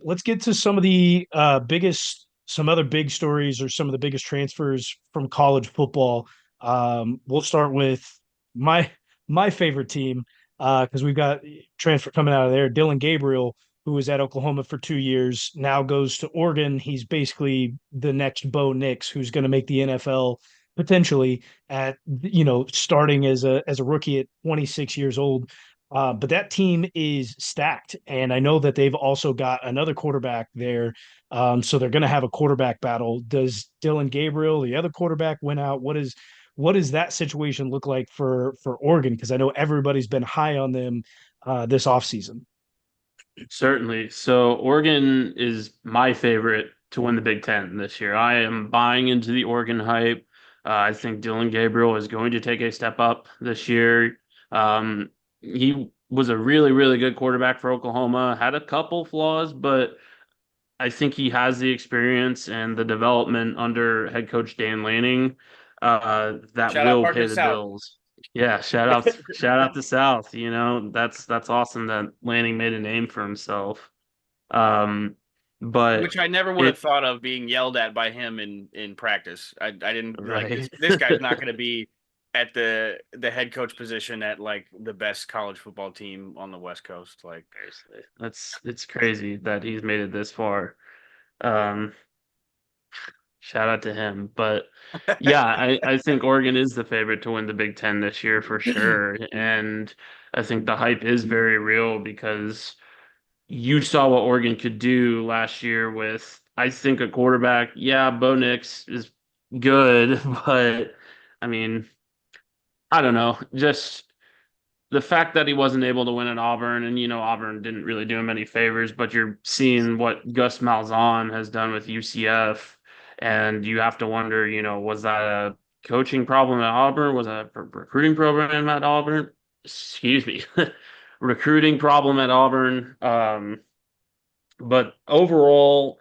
Let's get to some other big stories or some of the biggest transfers from college football. We'll start with my my favorite team because we've got transfer coming out of there. Dillon Gabriel, who was at Oklahoma for 2 years, now goes to Oregon. He's basically the next Bo Nix, who's going to make the NFL potentially at starting as a rookie at 26 years old. But that team is stacked, and I know that they've also got another quarterback there. So they're going to have a quarterback battle. Does Dillon Gabriel, the other quarterback, win out? What does that situation look like for Oregon? Because I know everybody's been high on them this offseason. Certainly. So Oregon is my favorite to win the Big Ten this year. I am buying into the Oregon hype. I think Dylan Gabriel is going to take a step up this year. He was a really, really good quarterback for Oklahoma, had a couple flaws, but I think he has the experience and the development under head coach Dan Lanning that Shout out will Partner pay the South. bills. Yeah, shout out to South. That's awesome that Lanning made a name for himself. Um, but Which I never would it have thought of being yelled at by him in practice. I didn't like right. this guy's not going to be at the head coach position at like the best college football team on the West Coast. Like Seriously, it's crazy that he's made it this far. Um, Shout out to him. But yeah, I think Oregon is the favorite to win the Big Ten this year for sure. And I think the hype is very real because you saw what Oregon could do last year with, I think, a quarterback. Yeah, Bo Nix is good, but I mean, I don't know. Just the fact that he wasn't able to win at Auburn, and Auburn didn't really do him any favors, but you're seeing what Gus Malzahn has done with UCF, and you have to wonder, was that a coaching problem at Auburn? Was that a recruiting program at Auburn? Excuse me, recruiting problem at Auburn. But overall,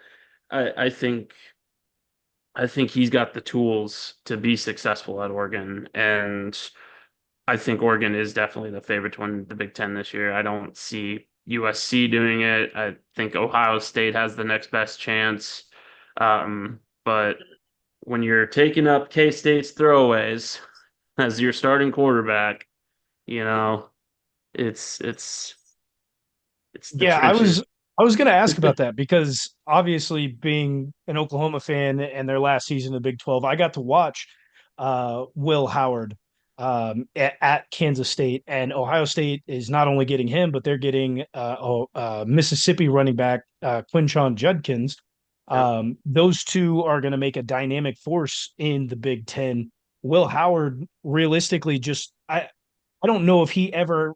I think he's got the tools to be successful at Oregon, and I think Oregon is definitely the favorite to win the Big Ten this year. I don't see USC doing it. I think Ohio State has the next best chance. But when you're taking up K-State's throwaways as your starting quarterback, you know, it's it's it's the Yeah, trenches. I was going to ask about that because obviously being an Oklahoma fan and their last season of the Big 12, I got to watch Will Howard at Kansas State, and Ohio State is not only getting him, but they're getting Mississippi running back Quinshon Judkins. Yep. Those two are going to make a dynamic force in the Big Ten. Will Howard, realistically, I don't know if he ever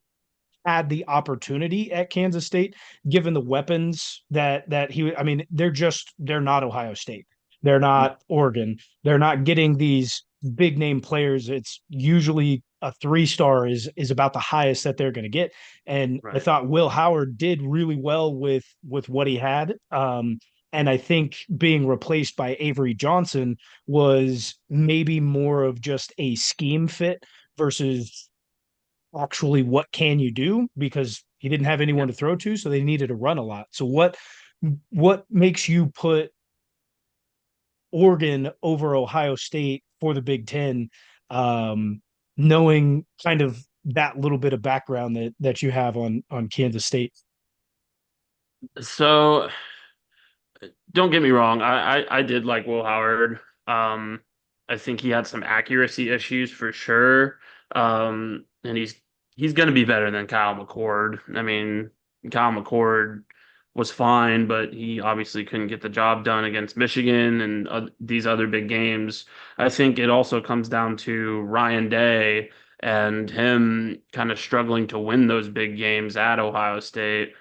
had the opportunity at Kansas State, given the weapons that he. I mean, they're not Ohio State. They're not Oregon. They're not getting these big name players. It's usually a 3 star is about the highest that they're going to get. And I Right. thought Will Howard did really well with what he had. And I think being replaced by Avery Johnson was maybe more of just a scheme fit versus actually what can you do because he didn't have anyone Yep. to throw to, so they needed to run a lot. So what makes you put Oregon over Ohio State for the Big Ten, knowing kind of that little bit of background that you have on Kansas State? So don't get me wrong. I did like Will Howard. I think he had some accuracy issues for sure. And he's going to be better than Kyle McCord. I mean, Kyle McCord was fine, but he obviously couldn't get the job done against Michigan and these other big games. I think it also comes down to Ryan Day and him kind of struggling to win those big games at Ohio State.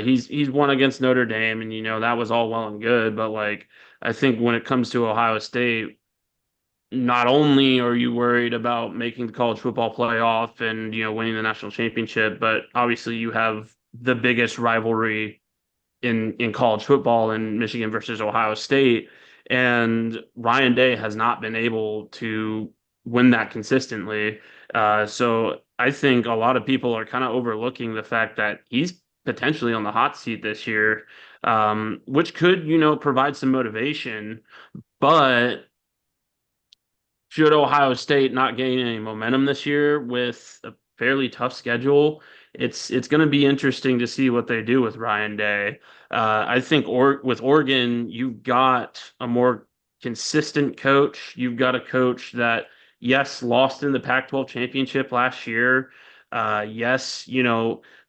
He's won against Notre Dame, and that was all well and good, but like I think when it comes to Ohio State, not only are you worried about making the college football playoff and winning the national championship, but obviously you have the biggest rivalry in college football in Michigan versus Ohio State, and Ryan Day has not been able to win that consistently. So I think a lot of people are kind of overlooking the fact that he's potentially on the hot seat this year. which could, provide some motivation. But should Ohio State not gain any momentum this year with a fairly tough schedule, it's going to be interesting to see what they do with Ryan Day. I think with Oregon, you've got a more consistent coach. You've got a coach that, yes, lost in the Pac-12 championship last year. Yes,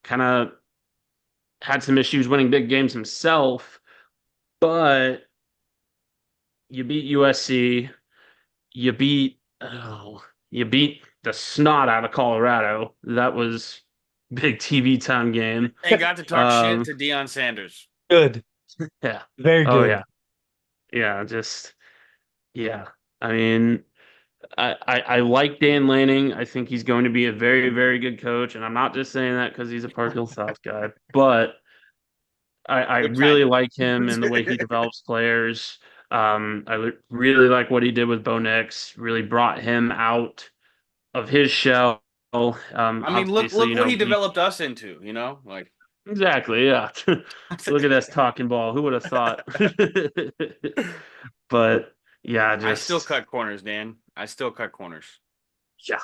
kind of had some issues winning big games himself, but you beat USC. You beat you beat the snot out of Colorado. That was big TV time game. And got to talk shit Um, to Deion Sanders. Good. yeah. Very Oh good. yeah. Yeah. Just yeah. I mean, I like Dan Lanning. I think he's going to be a very, very good coach. And I'm not just saying that because he's a Park Hill South guy, but I Which really like him and the way he develops players. Really like what he did with Bo Nix. Really brought him out of his shell. I mean, Obviously, look what he developed us into, like exactly, yeah. Look at us talking ball. Who would have thought? But yeah, I still just cut corners, Dan. I still cut corners. yeah.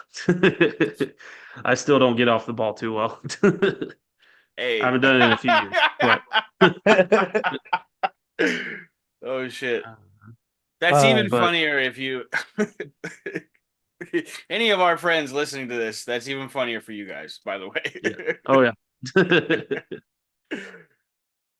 I still don't get off the ball too well. I Hey. haven't done it in a few years, but Oh shit. That's even but funnier if you any of our friends listening to this, that's even funnier for you guys, by the way. yeah. Oh yeah.